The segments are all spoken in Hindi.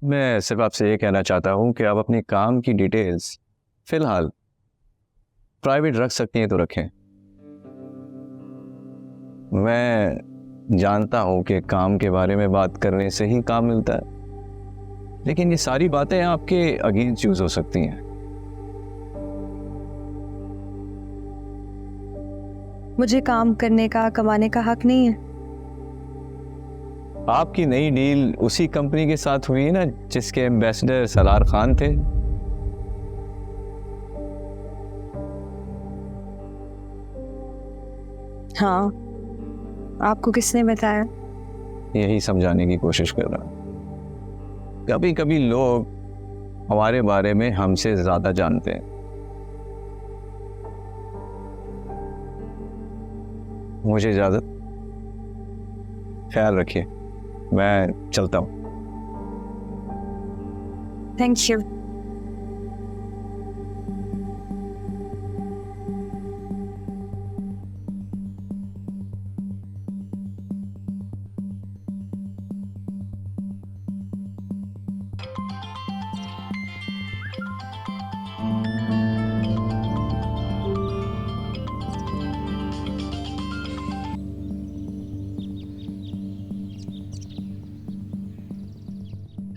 मैं सिर्फ आपसे ये कहना चाहता हूँ कि आप अपनी काम की डिटेल्स फिलहाल प्राइवेट रख सकती हैं तो रखें। मैं जानता हूँ कि काम के बारे में बात करने से ही काम मिलता है, लेकिन ये सारी बातें आपके अगेंस्ट यूज हो सकती हैं। मुझे काम करने का, कमाने का हक नहीं है। आपकी नई डील उसी कंपनी के साथ हुई है ना जिसके एम्बेसडर सलार खान थे। हाँ, आपको किसने बताया? यही समझाने की कोशिश कर रहा हूं। कभी कभी लोग हमारे बारे में हमसे ज्यादा जानते हैं। मुझे इजाजत, ख्याल रखिए, मैं चलता हूं। Thank you.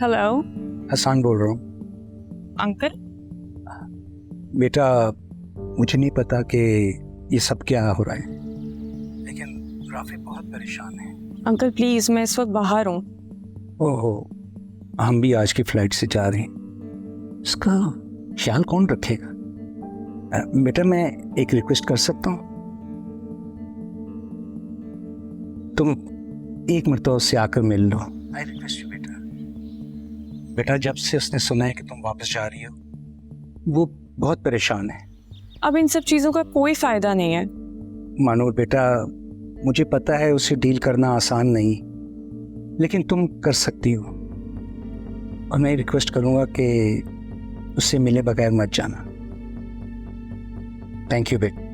हेलो हसान बोल रहा हूँ। अंकल। बेटा, मुझे नहीं पता कि ये सब क्या हो रहा है, लेकिन राफी बहुत परेशान है। अंकल प्लीज, मैं इस वक्त बाहर हूँ। ओहो, हम भी आज की फ्लाइट से जा रहे हैं। इसका ख्याल कौन रखेगा? बेटा, मैं एक रिक्वेस्ट कर सकता हूँ? तुम एक मरतबा उससे आकर मिल लो। आई रिक्वेस्ट यू बेटा। बेटा, जब से उसने सुना है कि तुम वापस जा रही हो, वो बहुत परेशान है। अब इन सब चीजों का कोई फायदा नहीं है। मानो बेटा, मुझे पता है उसे डील करना आसान नहीं, लेकिन तुम कर सकती हो। और मैं रिक्वेस्ट करूंगा कि उससे मिले बगैर मत जाना। थैंक यू बेटा।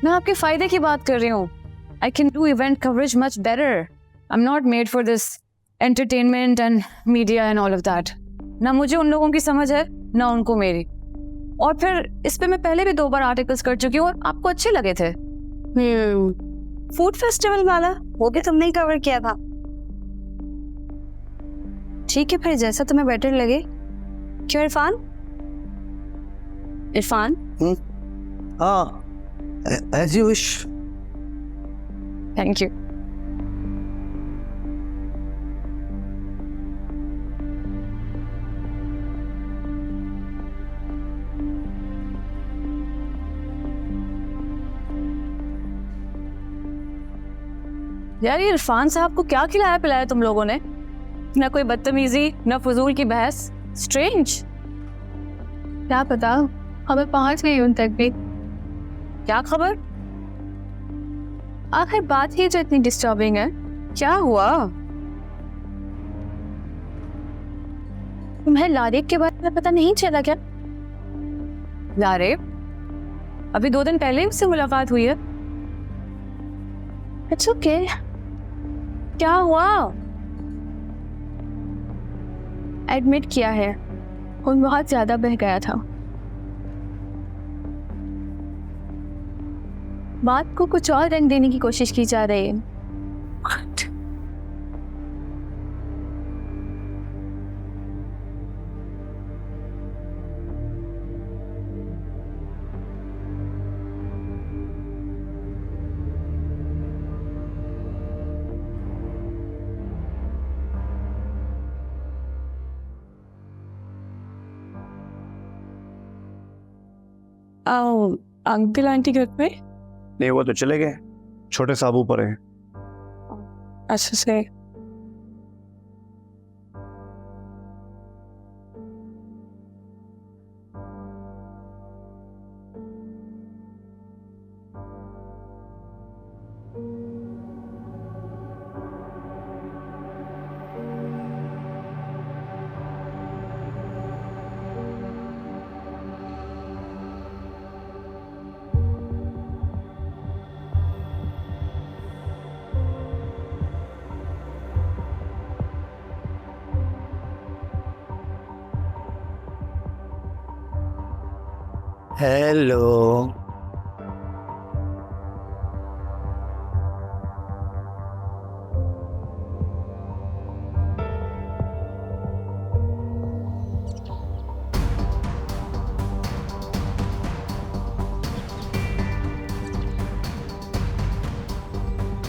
मैं आपके फायदे की बात कर रही हूँ। I can do event coverage much better. I am not made for this entertainment and media and all of that. ना मुझे उन लोगों की समझ है, ना उनको मेरी। और फिर इस पे मैं पहले भी 2 बार आर्टिकल्स कर चुकी हूँ और आपको अच्छे लगे थे। फूड फेस्टिवल वाला वो भी तुमने ही कवर किया था। ठीक है, फिर जैसा तुम्हें बेटर लगे। क्यों इरफान? इरफान? हाँ, as you wish. Thank you. यार, ये इरफान साहब को क्या खिलाया पिलाया तुम लोगों ने? ना कोई बदतमीजी, ना फजूल की बहस। स्ट्रेंज। क्या पता, हमें पहुंच गई उन तक भी। क्या खबर? आखिर बात ही जो इतनी डिस्टर्बिंग है, क्या हुआ? तुम्हें लारेब के बारे में पता नहीं चला क्या? लारेब? अभी 2 दिन पहले ही उससे मुलाकात हुई है। It's okay. क्या हुआ? एडमिट किया है, खून बहुत ज्यादा बह गया था। बात को कुछ और रंग देने की कोशिश की जा रही है। अंकल आंटी घर पे? नहीं, वो तो चले गए, छोटे साहब ऊपर हैं। अच्छा से। हेलो।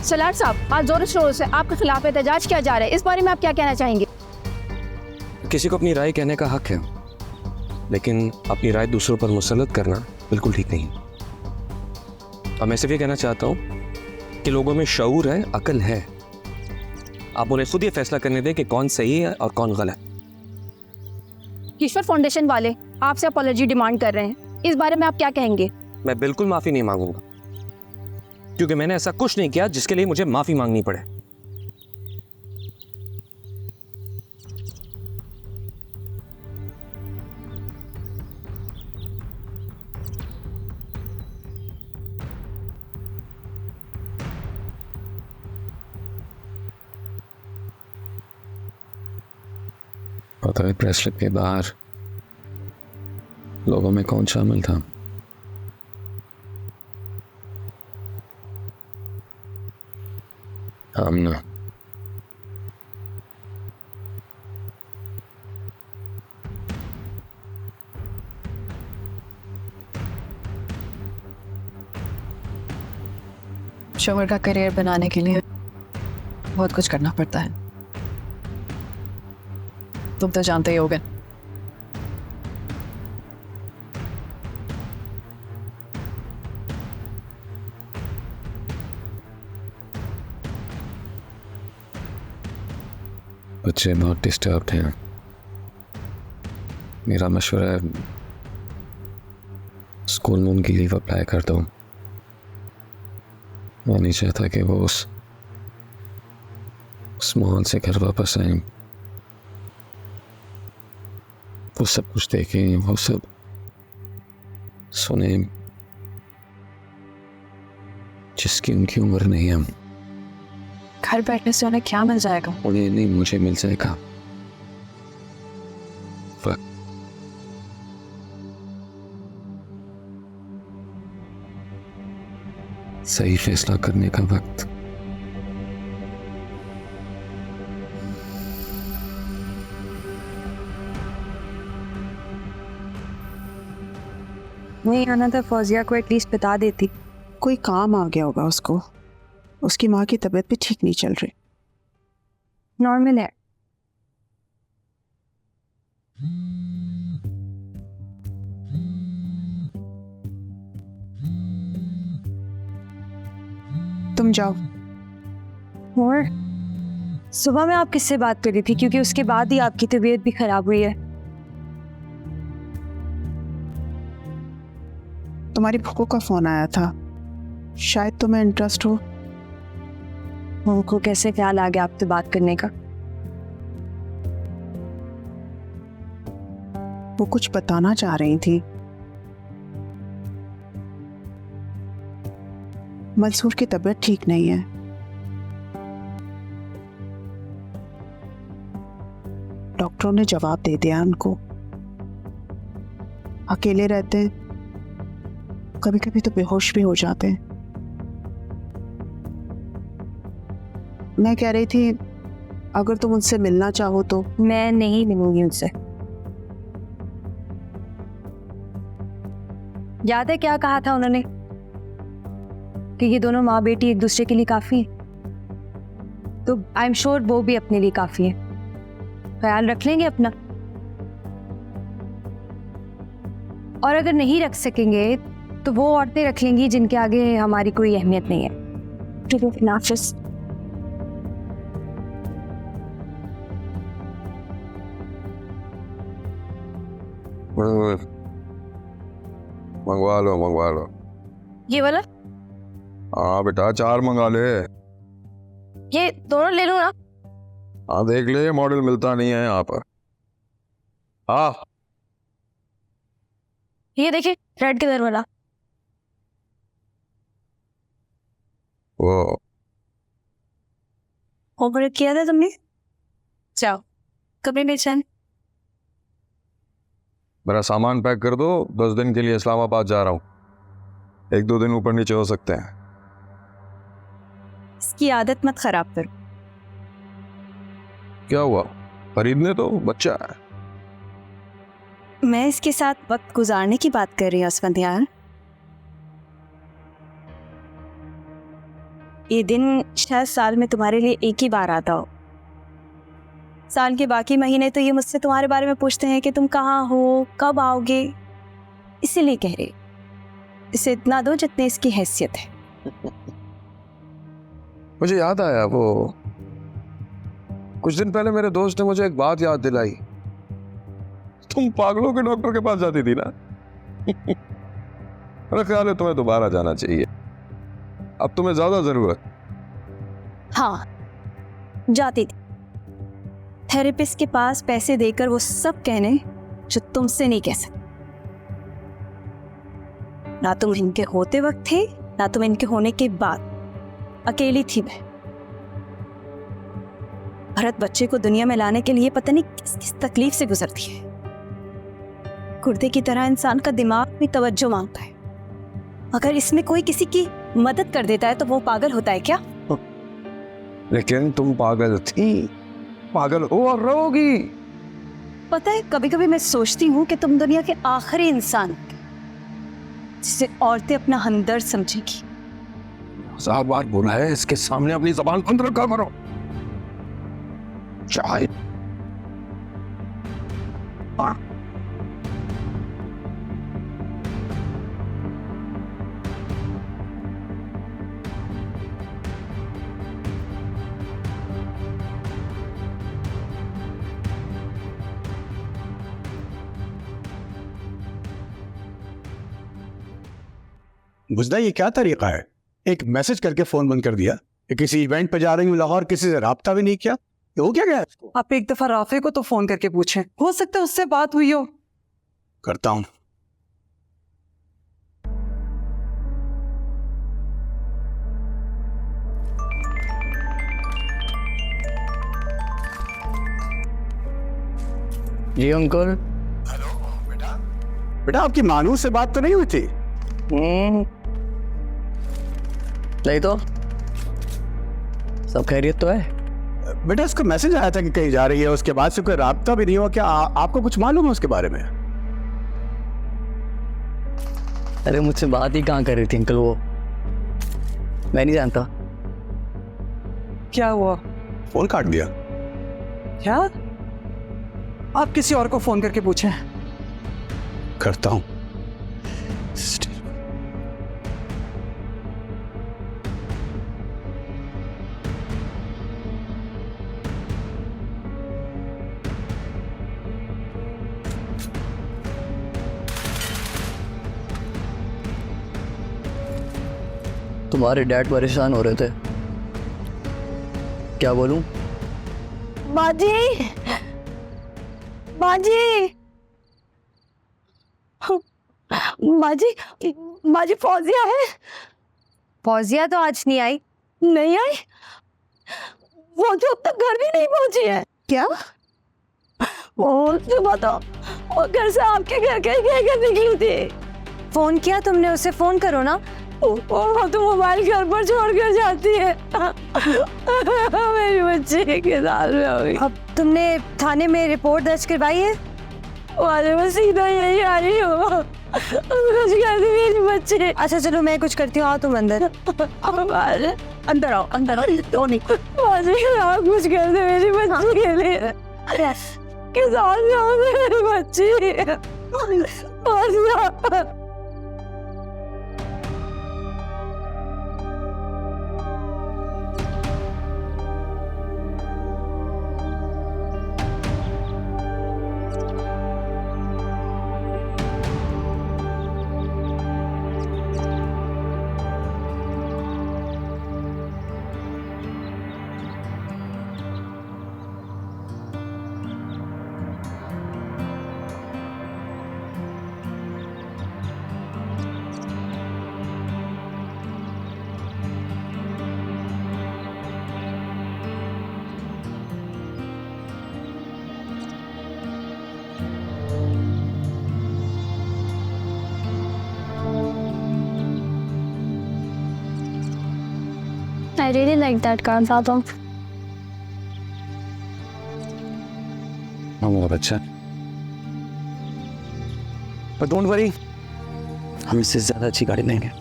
सलार साहब, आज जोर शोर से आपके खिलाफ एहतजाज किया जा रहा है, इस बारे में आप क्या कहना चाहेंगे? किसी को अपनी राय कहने का हक है, लेकिन अपनी राय दूसरों पर मुसल्लत करना बिल्कुल ठीक नहीं। और मैं सिर्फ ये कहना चाहता हूँ कि लोगों में शऊर है, अकल है। आप उन्हें खुद ये फैसला करने दें कि कौन सही है और कौन गलत। ईश्वर फाउंडेशन वाले आपसे अपॉलॉजी डिमांड कर रहे हैं, इस बारे में आप क्या कहेंगे? मैं बिल्कुल माफ़ी नहीं मांगूंगा, क्योंकि मैंने ऐसा कुछ नहीं किया जिसके लिए मुझे माफ़ी मांगनी पड़े। पता है प्रेस क्लब के बाहर लोगों में कौन शामिल था? आमना। शोहर का करियर बनाने के लिए बहुत कुछ करना पड़ता है, तुम तो जानते ही होगे। बच्चे बहुत डिस्टर्ब्ड हैं। मेरा मशवरा है स्कूल में उनकी लीव अप्लाई कर दो। मैं नहीं चाहता कि वो उस माहौल से घर वापस आए। वो सब कुछ देखें, वो सब सुने जिसकी उनकी उम्र नहीं है। घर बैठने से उन्हें क्या मिल जाएगा? उन्हें नहीं, मुझे मिल जाएगा वक्त। सही फैसला करने का वक्त। नहीं आना था, फौजिया को एटलीस्ट बता देती। कोई काम आ गया होगा उसको। उसकी माँ की तबीयत भी ठीक नहीं चल रही। नॉर्मल है। तुम जाओ। और सुबह में आप किससे बात कर रही थी? क्योंकि उसके बाद ही आपकी तबीयत भी खराब हुई है। तुम्हारी फूफो का फोन आया था, शायद तुम्हें इंटरेस्ट हो। उनको कैसे ख्याल आ गया आपसे बात करने का? वो कुछ बताना चाह रही थी। मंसूर की तबीयत ठीक नहीं है। डॉक्टरों ने जवाब दे दिया उनको। अकेले रहते हैं, कभी कभी तो बेहोश भी हो जाते हैं। मैं कह रही थी अगर तुम उनसे मिलना चाहो तो। मैं नहीं मिलूंगी उनसे। याद है क्या कहा था उन्होंने कि ये दोनों माँ बेटी एक दूसरे के लिए काफी है? तो आई एम श्योर वो भी अपने लिए काफी है। ख्याल रख लेंगे अपना। और अगर नहीं रख सकेंगे तो वो औरतें रख लेंगी जिनके आगे हमारी कोई अहमियत नहीं है। ठीक है नाफिस। मंगवा लो। ये वाला? हाँ बेटा, 4 मंगा ले। ये दोनों ले लो ना। हाँ देख ले, मॉडल मिलता नहीं है यहाँ पर। हाँ ये देखिए रेड कलर वाला। वो होमवर्क किया था तुमने? जाओ कमरे में चल। मेरा सामान पैक कर दो, 10 दिन के लिए इस्लामाबाद जा रहा हूँ। 1-2 दिन ऊपर नीचे हो सकते हैं। इसकी आदत मत खराब करो। क्या हुआ? खरीदने तो बच्चा है। मैं इसके साथ वक्त गुजारने की बात कर रही हूँ अस्फंध्याल। ये दिन शायद साल में तुम्हारे लिए एक ही बार आता हो। साल के बाकी महीने तो ये मुझसे तुम्हारे बारे में पूछते हैं कि तुम कहाँ हो, कब आओगे। इसीलिए कह रही, इसे इतना दो जितने इसकी हैसियत है। मुझे याद आया, वो कुछ दिन पहले मेरे दोस्त ने मुझे एक बात याद दिलाई। तुम पागलों के डॉक्टर के पास जाती थी ना? मेरा ख्याल है तुम्हें दोबारा जाना चाहिए। अब तुम्हें ज्यादा जरूरत। हाँ, जाती थी थेरेपिस्ट के पास पैसे देकर वो सब कहने जो तुमसे नहीं कह सकते। ना तुम इनके होते वक्त थे, ना तुम इनके होने के बाद। अकेली थी मैं। भरत बच्चे को दुनिया में लाने के लिए पता नहीं किस किस तकलीफ से गुजरती है। गुर्दे की तरह इंसान का दिमाग भी तवज्जो मांगता है। अगर इसमें कोई किसी की मदद कर देता है तो वो पागल होता है क्या? लेकिन तुम पागल थी, पागल हो और रहोगी। पता है, कभी कभी मैं सोचती हूँ कि तुम दुनिया के आखिरी इंसान हो जिसे औरतें अपना हमदर्द समझेगी। 1000 बार बोला है इसके सामने अपनी जबान बंद रखा करो। चाहे बुझदा, ये क्या तरीका है? एक मैसेज करके फोन बंद कर दिया। ये किसी इवेंट पे जा रही हूँ लाहौर, किसी से राब्ता भी नहीं किया। ये हो क्या गया इसको? आप एक दफा राफे को तो फोन करके पूछें, हो सकता है उससे बात हुई हो। करता हूँ। जी अंकल। हेलो बेटा। बेटा, आपकी मानू से बात तो नहीं हुई थी? नहीं तो सब खैरियत तो है। बेटा, इसको मैसेज आया था कि कहीं जा रही है, उसके बाद से कोई राब्ता भी नहीं हुआ। क्या आपको कुछ मालूम है उसके बारे में? अरे मुझसे बात ही कहाँ कर रही थी अंकल, वो मैं नहीं जानता। क्या हुआ? फोन काट दिया। क्या? आप किसी और को फोन करके पूछें। करता हूँ। तुम्हारे डैड परेशान हो रहे थे, क्या बोलूं? बाजी, बाजी, बाजी, बाजी, फौजिया है। फौजिया तो आज नहीं आई। नहीं आई? वो जो अब तक घर भी नहीं पहुंची है। क्या? वो सुबह तो वो घर से आपके घर के निकली थी। फोन किया तुमने उसे? फोन करो ना। वो तो मोबाइल घर पर छोड़ कर जाती है। मेरी बच्ची के साथ में हो गई। अब तुमने थाने में रिपोर्ट दर्ज करवाई है? आज मैं सीधा यही आ रही हूँ। कुछ कर दी मेरी बच्ची। अच्छा चलो मैं कुछ करती हूँ, आओ तुम अंदर। अंदर आओ, अंदर आओ। कुछ कर दे मेरी बच्ची के लिए। के साथ मेरी बच्ची। I really like that car, Papa. हाँ मेरा बच्चा, पर डोंट वरी, हम इससे ज्यादा अच्छी गाड़ी लेंगे।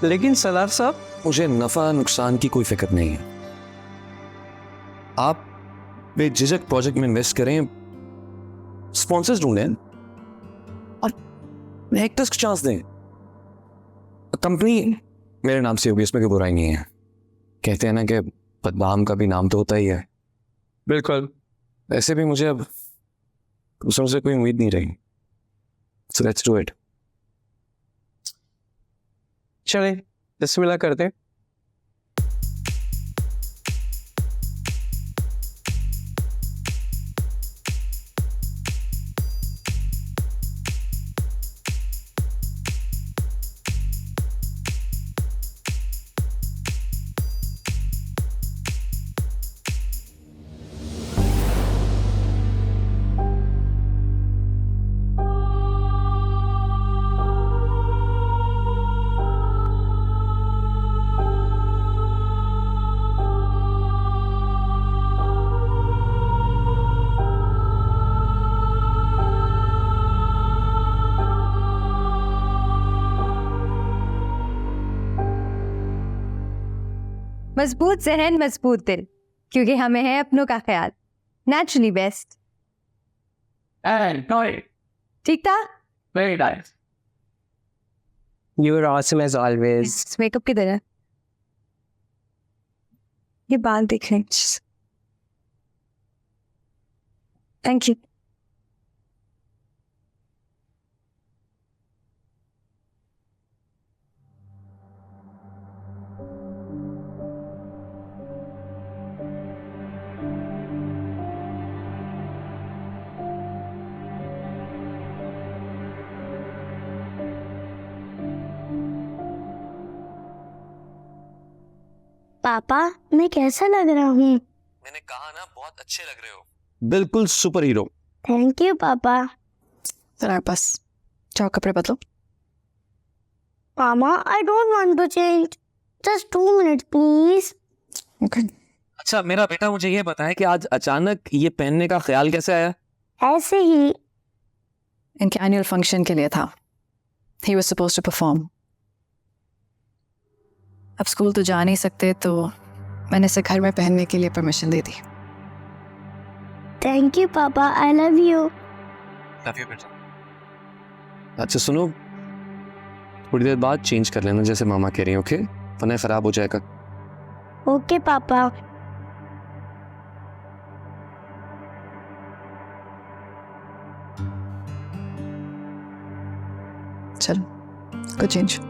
लेकिन सरदार साहब, मुझे नफा नुकसान की कोई फिक्र नहीं है। आप बेझिझक प्रोजेक्ट में इन्वेस्ट करें, स्पॉन्सर्स ढूंढें और एक्टर्स को चांस दें। कंपनी मेरे नाम से होगी, इसमें कोई बुराई नहीं है। कहते हैं ना कि बदनाम का भी नाम तो होता ही है। बिल्कुल। ऐसे भी मुझे अब दूसरों से कोई उम्मीद नहीं रही। So let's do it. चलें, बिस्मिल्लाह करते हैं। मजबूत जहन मजबूत दिल, क्योंकि हमें है अपनों का ख्याल। Naturally best. ठीक था? Very nice. You were awesome as always. Makeup किधर है? ये बाल देख रहे हैं। Thank you. पापा, मैं कैसा लग रहा हूँ? मैंने कहा ना, बहुत अच्छे लग रहे हो। बिल्कुल सुपर हीरो। थैंक यू पापा। जरा बस जाओ कपड़े बदलो। Mama, I don't want to change, just 2 minutes please. Okay. अच्छा मेरा बेटा, मुझे ये बताएं कि आज अचानक ये पहनने का ख्याल कैसे आया? ऐसे ही। इनके एनुअल फंक्शन के लिए था। He was supposed to perform. अब स्कूल तो जा नहीं सकते, तो मैंने इसे घर में पहनने के लिए परमिशन दे दी। Thank you papa, I love you. Love you बेटा। अच्छा सुनो, थोड़ी देर बाद चेंज कर लेना जैसे मामा कह रही हैं, ओके? वरना खराब हो जाएगा। ओके पापा। चलो go change.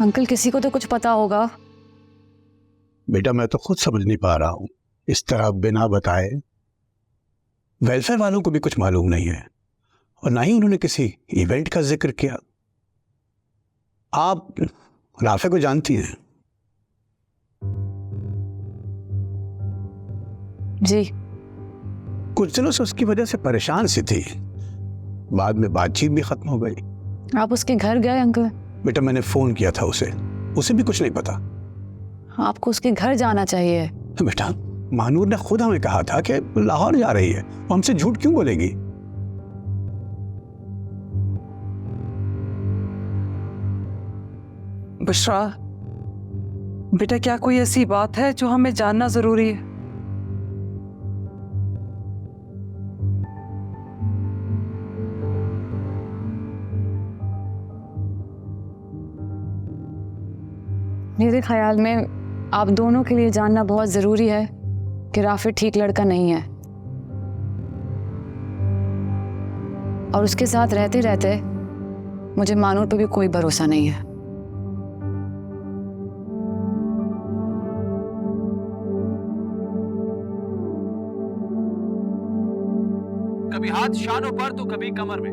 अंकल किसी को तो कुछ पता होगा। बेटा मैं तो खुद समझ नहीं पा रहा हूं, इस तरह बिना बताए। वेलफेयर वालों को भी कुछ मालूम नहीं है और ना ही उन्होंने किसी इवेंट का जिक्र किया। आप राफे को जानती हैं? जी। कुछ दिनों से उसकी वजह से परेशान सी थी, बाद में बातचीत भी खत्म हो गई। आप उसके घर गए अंकल? बेटा मैंने फोन किया था उसे भी कुछ नहीं पता। आपको उसके घर जाना चाहिए। बेटा मानूर ने खुद हमें कहा था कि लाहौर जा रही है, वो हमसे झूठ क्यों बोलेगी? बुशरा बेटा, क्या कोई ऐसी बात है जो हमें जानना जरूरी है? मेरे ख्याल में आप दोनों के लिए जानना बहुत ज़रूरी है कि राफिद ठीक लड़का नहीं है, और उसके साथ रहते रहते मुझे मानूर पे भी कोई भरोसा नहीं है। कभी हाथ शानों पर तो कभी कमर में,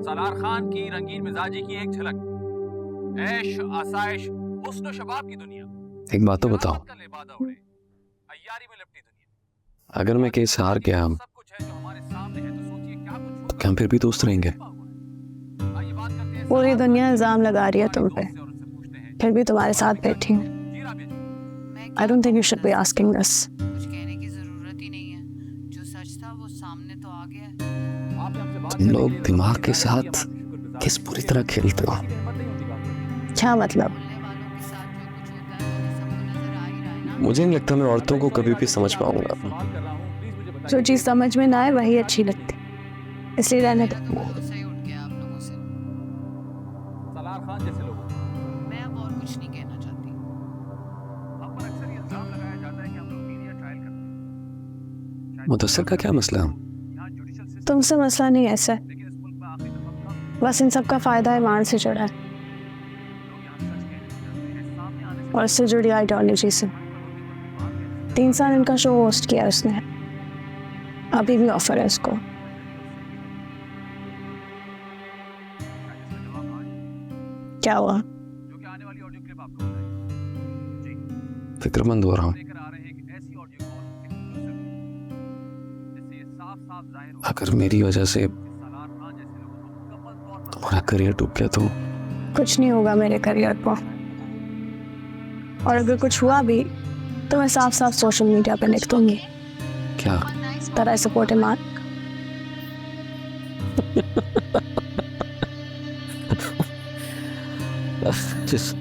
सलार खान की रंगीन मिजाजी की एक झलक, ऐश आसाइश हुस्न शबाब की दुनिया। एक बात तो बताओ, अगर मैं केस हार गया तो क्या हम फिर भी दोस्त रहेंगे? पूरी दुनिया इल्जाम लगा रही है तुम पे, फिर भी तुम्हारे साथ बैठी हूँ। I don't think you should be asking this. कुछ कहने की जरूरत ही नहीं है, जो सच था वो सामने तो आ गया। तुम लोग दिमाग के साथ किस पूरी तरह खेलते हो? क्या मतलब? मुझे नहीं लगता मैं औरतों को कभी भी समझ पाऊंगा। जो चीज समझ में ना आए वही अच्छी लगती, इसलिए रहने दो। मैं अब और कुछ नहीं कहना चाहती। मुदस्सिर का क्या मसला है? तुमसे मसला नहीं ऐसा, बस इन सब का फायदा ईमान से जुड़ा है और इससे जुड़ी आइडियोलॉजी से। 3 साल इनका शो होस्ट किया उसने, अभी भी ऑफर है उसको। क्या हुआ? फिक्रमंद हो रहा हूँ। अगर मेरी वजह से तुम्हारा करियर डूब गया तो? कुछ नहीं होगा मेरे करियर को, और अगर कुछ हुआ भी तो मैं साफ साफ सोशल मीडिया पे लिख दूंगी। क्या? that I support Iman. Just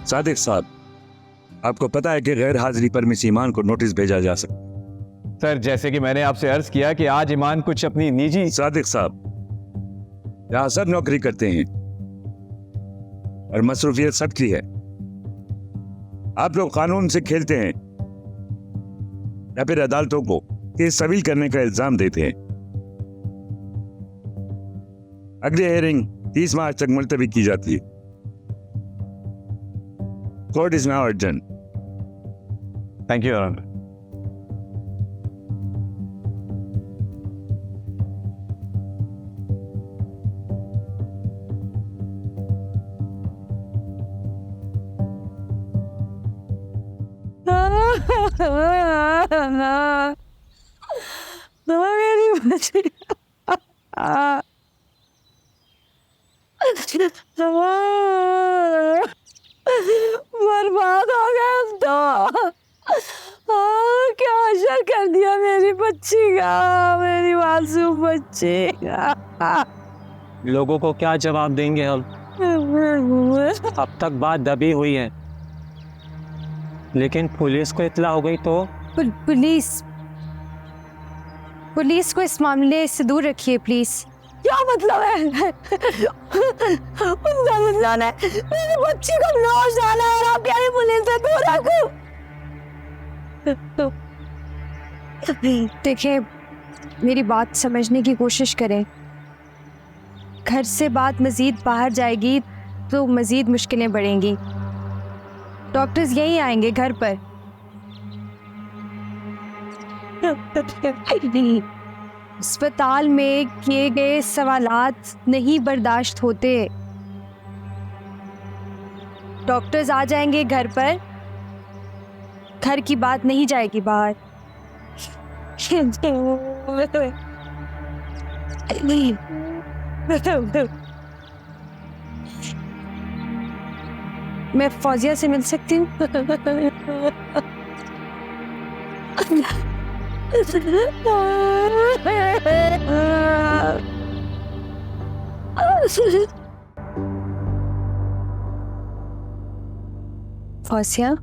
Sadiq साहब, आपको पता है कि गैर हाजिरी पर मिस ईमान को नोटिस भेजा जा सकता? सर, जैसे कि मैंने आपसे अर्ज किया कि आज ईमान कुछ अपनी निजी। सादिक साहब, यहाँ सब नौकरी करते हैं और मसरूफियत सबकी है। आप लोग कानून से खेलते हैं या फिर अदालतों को केस तवील करने का इल्जाम देते हैं। अगली हियरिंग 30 मार्च तक मुलतवी की जाती है। Court is now adjourned. Thank you, Your Honor. मेरी बच्ची बर्बाद हो गया तो। क्या असर कर दिया मेरी बच्ची का, मेरी मासूम बच्ची का। लोगों को क्या जवाब देंगे हम? अब तक बात दबी हुई है, लेकिन पुलिस को इत्तला हो गई तो? पुलिस को इस मामले से दूर रखिए प्लीज। क्या मतलब है? उनका बुलाना है, मेरी बच्ची को नौश डाला है, आप क्या पुलिस से दूर रखो? देखिए, मेरी बात समझने की कोशिश करें। घर से बात मजीद बाहर जाएगी तो मजीद मुश्किलें बढ़ेंगी। डॉक्टर्स यहीं आएंगे घर पर। अस्पताल में किए गए सवालात नहीं बर्दाश्त होते। डॉक्टर्स आ जाएंगे घर पर घर की बात नहीं जाएगी बाहर। मैं फौजिया से मिल सकती हूँ? फौजिया,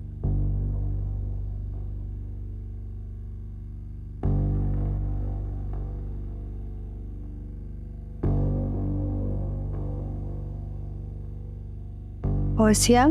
फौजिया,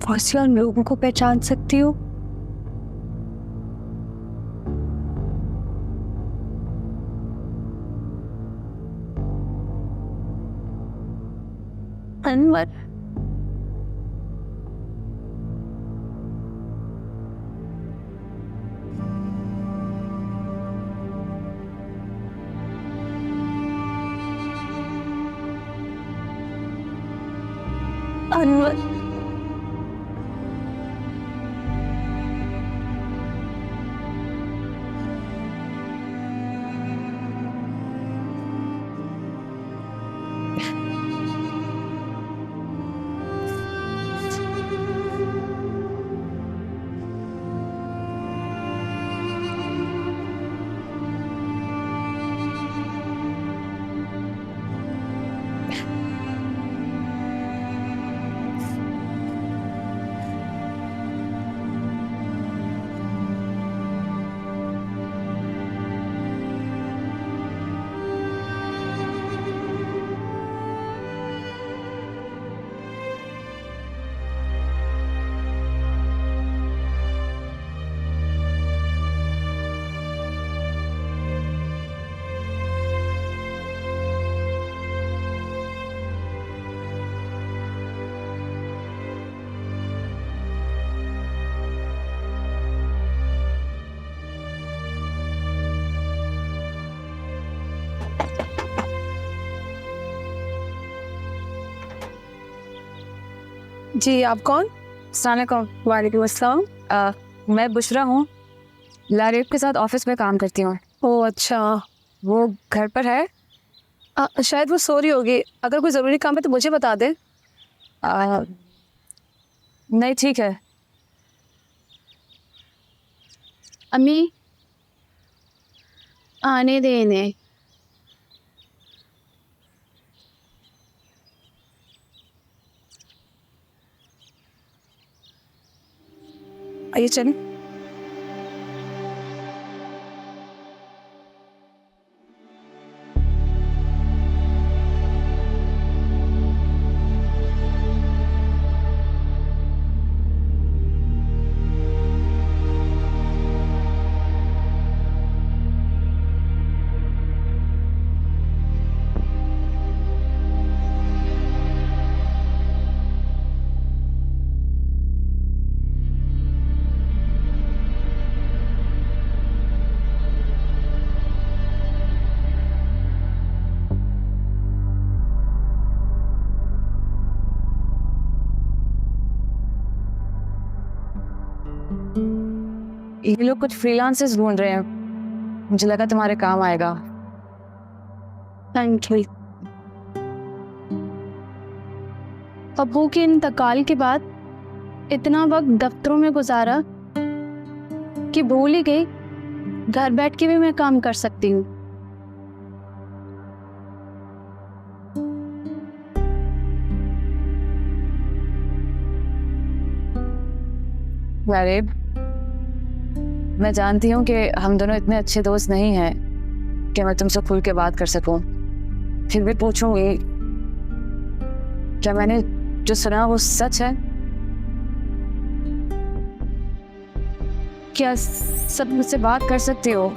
फौजिया, उन लोगों को पहचान सकती हो? अनवर, अनवर, जी आप कौन? अस्सलाम वालेकुम अस्सलाम। मैं बुशरा हूँ, लारेब के साथ ऑफिस में काम करती हूँ। ओह अच्छा, वो घर पर है? शायद वो सो रही होगी, अगर कोई ज़रूरी काम है तो मुझे बता दे। नहीं ठीक है। अम्मी आने देने। आइए चलें। ये लोग कुछ फ्रीलांसर्स ढूंढ रहे हैं, मुझे लगा तुम्हारे काम आएगा। Thank you. अब्बू के इंतकाल के बाद इतना वक्त दफ्तरों में गुजारा कि भूल ही गई घर बैठ के भी मैं काम कर सकती हूँ। लारेब, मैं जानती हूँ कि हम दोनों इतने अच्छे दोस्त नहीं हैं कि मैं तुमसे खुल के बात कर सकूं। फिर भी पूछूंगी, क्या मैंने जो सुना वो सच है? क्या सब मुझसे बात कर सकती हो?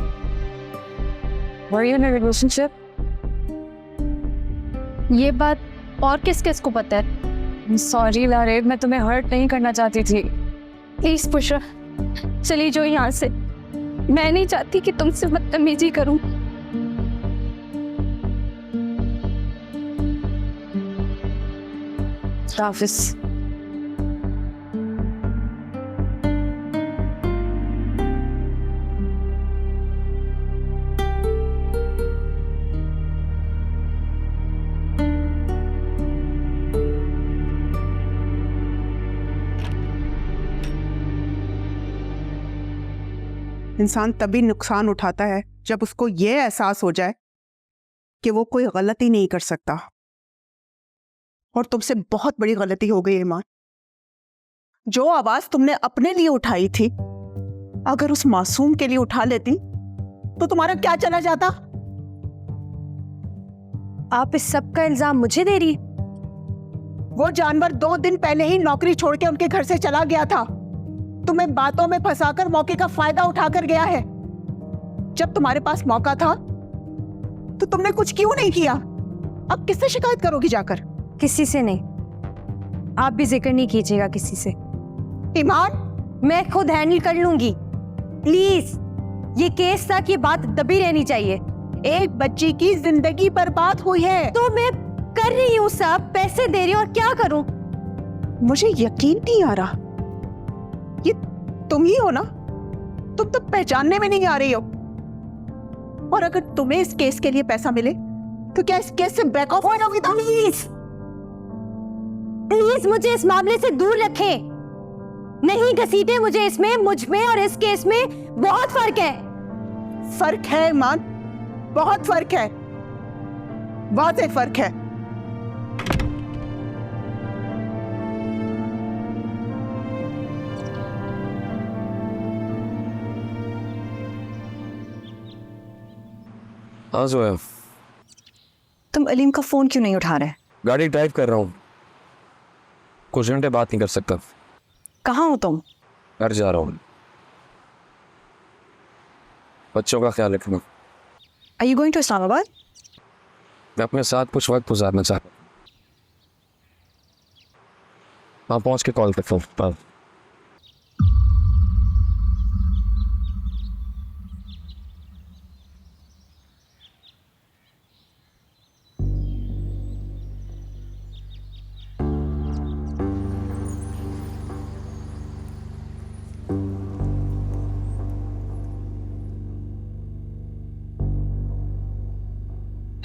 Were you in a relationship? ये बात और किस किस को पता है? सॉरी लारेब, मैं तुम्हें हर्ट नहीं करना चाहती थी। प्लीज पुष्पा, चली जाओ यहाँ से। मैं नहीं चाहती कि तुमसे बदतमीजी करूं। हाफिज। इंसान तभी नुकसान उठाता है जब उसको ये एहसास हो जाए कि वो कोई गलती नहीं कर सकता। और तुमसे बहुत बड़ी गलती हो गई ईमान। जो आवाज तुमने अपने लिए उठाई थी, अगर उस मासूम के लिए उठा लेती तो तुम्हारा क्या चला जाता? आप इस सब का इल्जाम मुझे दे रही? वो जानवर 2 दिन पहले ही नौकरी छोड़ के उनके घर से चला गया था। तुम्हें बातों में फंसाकर मौके का फायदा उठाकर गया है। जब तुम्हारे पास मौका था तो तुमने कुछ क्यों नहीं किया? अब किससे शिकायत करोगी जाकर? किसी से नहीं। आप भी जिक्र नहीं कीजिएगा किसी से। ईमान, मैं खुद हैंडल कर लूंगी। प्लीज, ये केस था कि बात दबी रहनी चाहिए। एक बच्ची की जिंदगी बर्बाद हुई है। तो मैं कर रही हूँ सब, पैसे दे रही हूँ, और क्या करूं? मुझे यकीन नहीं आ रहा, ये तुम ही हो ना? तुम तो पहचानने में नहीं आ रही हो। और अगर तुम्हें इस केस के लिए पैसा मिले तो क्या इस केस से बैक ऑफ हो जाओगी? प्लीज प्लीज मुझे इस मामले से दूर रखें। नहीं घसीटे मुझे इसमें। मुझ में और इस केस में बहुत फर्क है। फर्क है ईमान, बहुत फर्क है, वाज़ेह फर्क है। हाँ जोया, तुम अलीम का फोन क्यों नहीं उठा रहे? गाड़ी ड्राइव कर रहा हूँ, कुछ घंटे बात नहीं कर सकता। कहाँ हो तुम? घर जा रहा हूँ, बच्चों का ख्याल रखना। Are you going to Islamabad? मैं अपने साथ कुछ वक्त गुजारना चाहता हूँ। वहाँ पहुँच के कॉल करता हूँ।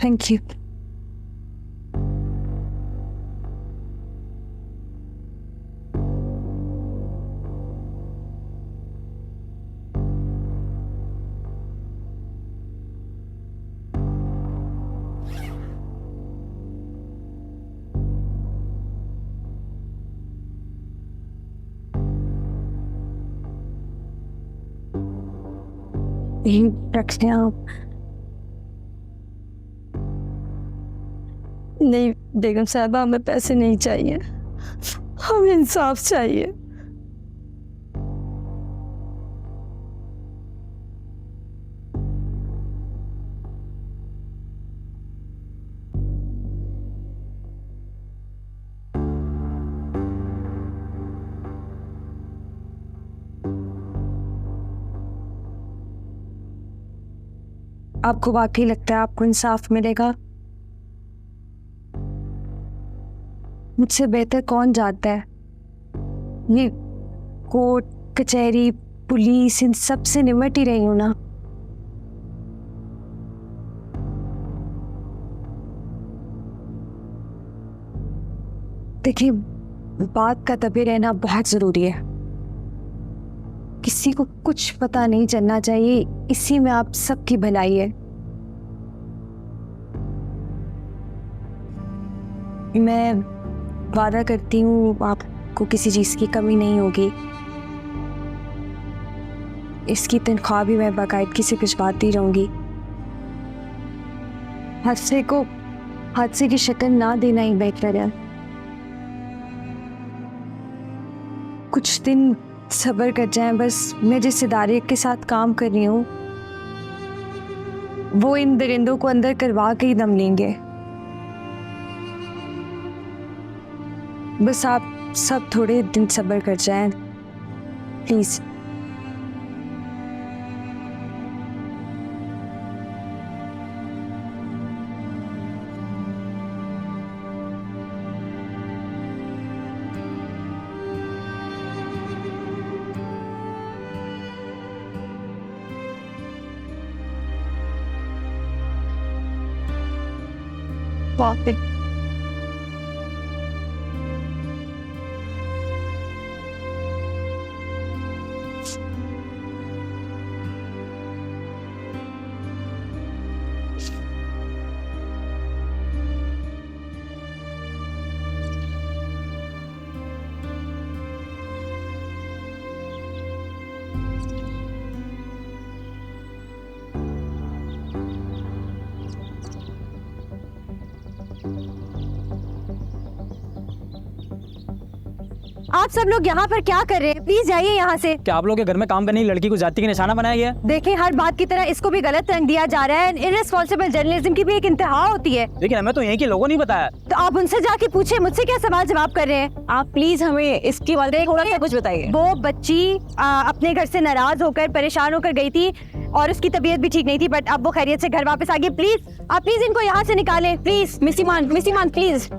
Thank you. रखते हैं आप? नहीं बेगम साहबा, हमें पैसे नहीं चाहिए, हमें इंसाफ चाहिए। आपको वाकई लगता है आपको इंसाफ मिलेगा? मुझसे बेहतर कौन जानता है? ये कोर्ट कचहरी पुलिस इन सब से निमट ही रही हूं ना। देखिए, बात का दबे रहना बहुत जरूरी है। किसी को कुछ पता नहीं चलना चाहिए, इसी में आप सबकी भलाई है। मैं वादा करती हूँ आपको किसी चीज़ की कमी नहीं होगी। इसकी तनख्वाह भी मैं बाकायदगी से भिजवाती रहूँगी। हादसे की शक्ल ना देना ही बेहतर है। कुछ दिन सब्र कर जाएं बस। मैं जिस इदारे के साथ काम कर रही हूँ वो इन दरिंदों को अंदर करवा के ही दम लेंगे। बस आप सब थोड़े दिन सब्र कर जाएं प्लीज। आप सब लोग यहाँ पर क्या कर रहे हैं? प्लीज जाइए यहाँ से। क्या आप लोग के घर में काम करने की लड़की को जाति का निशाना बनाया गया? देखिए, हर बात की तरह इसको भी गलत रंग दिया जा रहा है। इररिस्पॉन्सिबल जर्नलिज्म की भी एक इंतहा होती है। लेकिन हमें तो यहीं के लोगों ने बताया। तो आप उनसे जाके पूछे, मुझसे क्या सवाल जवाब कर रहे हैं? आप प्लीज हमें इसके बारे में थोड़ा सा कुछ बताइए। वो बच्ची अपने घर से नाराज होकर, परेशान होकर गई थी और उसकी तबीयत भी ठीक नहीं थी, बट अब वो खैरियत से घर वापस आ गई। प्लीज आप प्लीज इनको यहाँ से निकालें, प्लीज। Miss Iman please.